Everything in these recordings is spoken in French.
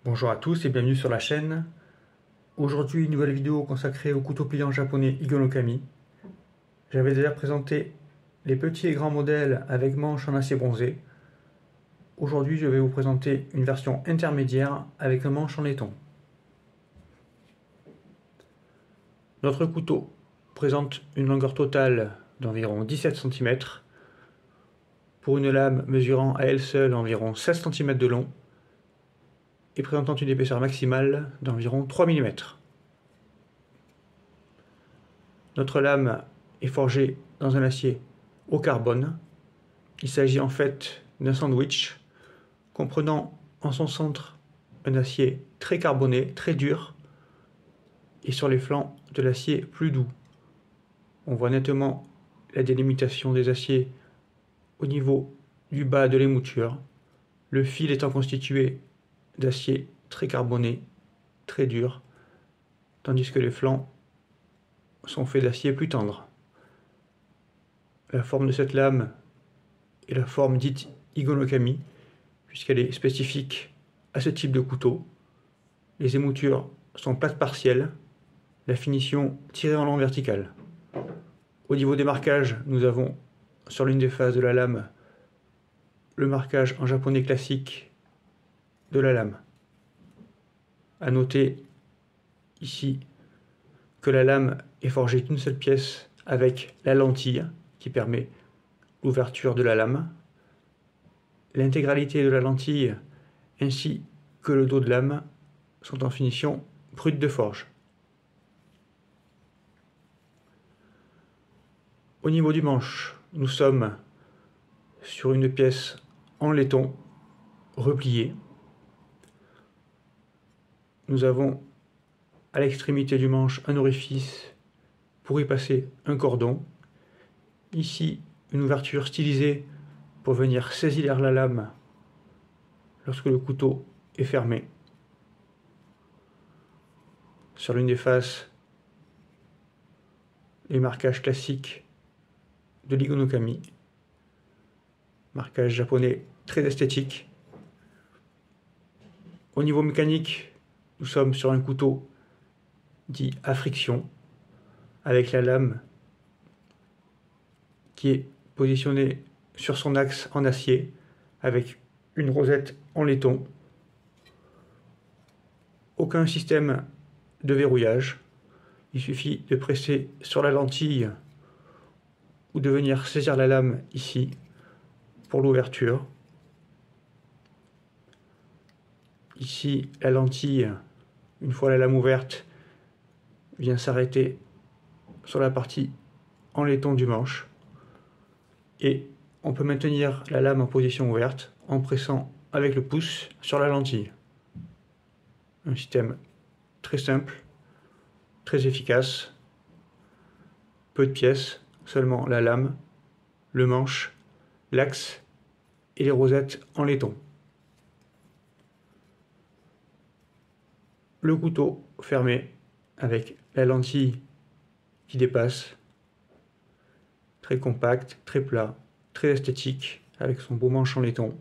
Bonjour à tous et bienvenue sur la chaîne. Aujourd'hui, une nouvelle vidéo consacrée au couteau pliant japonais Igon no Kami. J'avais déjà présenté les petits et grands modèles avec manches en acier bronzé. Aujourd'hui, je vais vous présenter une version intermédiaire avec un manche en laiton. Notre couteau présente une longueur totale d'environ 17 cm pour une lame mesurant à elle seule environ 16 cm de long et présentant une épaisseur maximale d'environ 3 mm. Notre lame est forgée dans un acier au carbone. Il s'agit en fait d'un sandwich comprenant en son centre un acier très carboné, très dur, et sur les flancs de l'acier plus doux. On voit nettement la délimitation des aciers au niveau du bas de l'émouture, le fil étant constitué d'acier très carboné, très dur, tandis que les flancs sont faits d'acier plus tendre. La forme de cette lame est la forme dite Igon no Kami, puisqu'elle est spécifique à ce type de couteau. Les émoutures sont plates partielles, la finition tirée en long vertical. Au niveau des marquages, nous avons sur l'une des faces de la lame le marquage en japonais classique de la lame. A noter ici que la lame est forgée d'une seule pièce avec la lentille qui permet l'ouverture de la lame. L'intégralité de la lentille ainsi que le dos de lame sont en finition brute de forge. Au niveau du manche, nous sommes sur une pièce en laiton repliée. Nous avons à l'extrémité du manche un orifice pour y passer un cordon. Ici, une ouverture stylisée pour venir saisir la lame lorsque le couteau est fermé. Sur l'une des faces, les marquages classiques de l'Igon no Kami. Marquage japonais très esthétique. Au niveau mécanique, nous sommes sur un couteau dit à friction, avec la lame qui est positionnée sur son axe en acier, avec une rosette en laiton. Aucun système de verrouillage. Il suffit de presser sur la lentille ou de venir saisir la lame ici pour l'ouverture. Ici, la lentille, une fois la lame ouverte, vient s'arrêter sur la partie en laiton du manche. Et on peut maintenir la lame en position ouverte en pressant avec le pouce sur la lentille. Un système très simple, très efficace. Peu de pièces, seulement la lame, le manche, l'axe et les rosettes en laiton. Le couteau fermé avec la lentille qui dépasse, très compact, très plat, très esthétique avec son beau manche en laiton.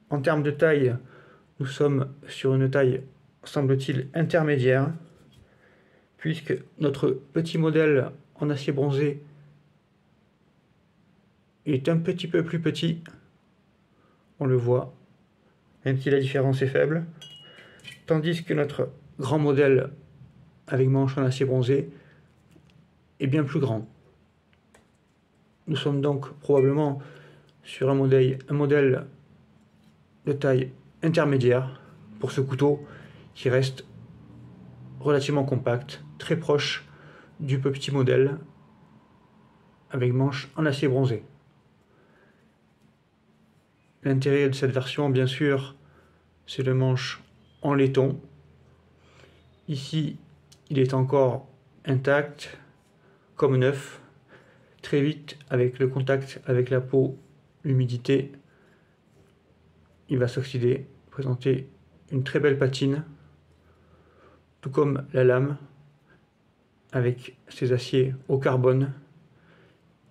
En termes de taille, nous sommes sur une taille, semble-t-il, intermédiaire, puisque notre petit modèle en acier bronzé est un petit peu plus petit, on le voit, même si la différence est faible, tandis que notre grand modèle avec manche en acier bronzé est bien plus grand. Nous sommes donc probablement sur un modèle de taille intermédiaire pour ce couteau qui reste relativement compact, très proche du petit modèle avec manche en acier bronzé. L'intérêt de cette version, bien sûr, c'est le manche en laiton. Ici, il est encore intact, comme neuf. Très vite, avec le contact avec la peau, l'humidité, il va s'oxyder, présenter une très belle patine, tout comme la lame, avec ses aciers au carbone,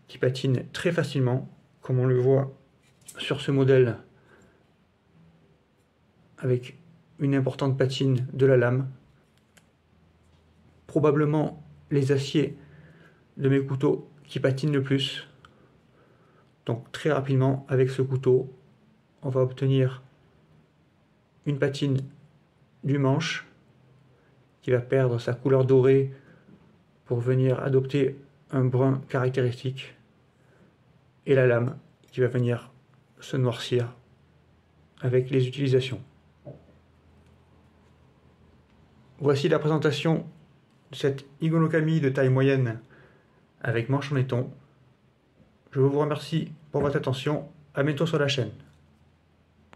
qui patinent très facilement, comme on le voit sur ce modèle, avec une importante patine de la lame. Probablement les aciers de mes couteaux qui patinent le plus. Donc très rapidement, avec ce couteau, on va obtenir une patine du manche qui va perdre sa couleur dorée pour venir adopter un brun caractéristique, et la lame qui va venir se noircir avec les utilisations. Voici la présentation de cette Igono Kami de taille moyenne avec manche en laiton. Je vous remercie pour votre attention. À bientôt sur la chaîne.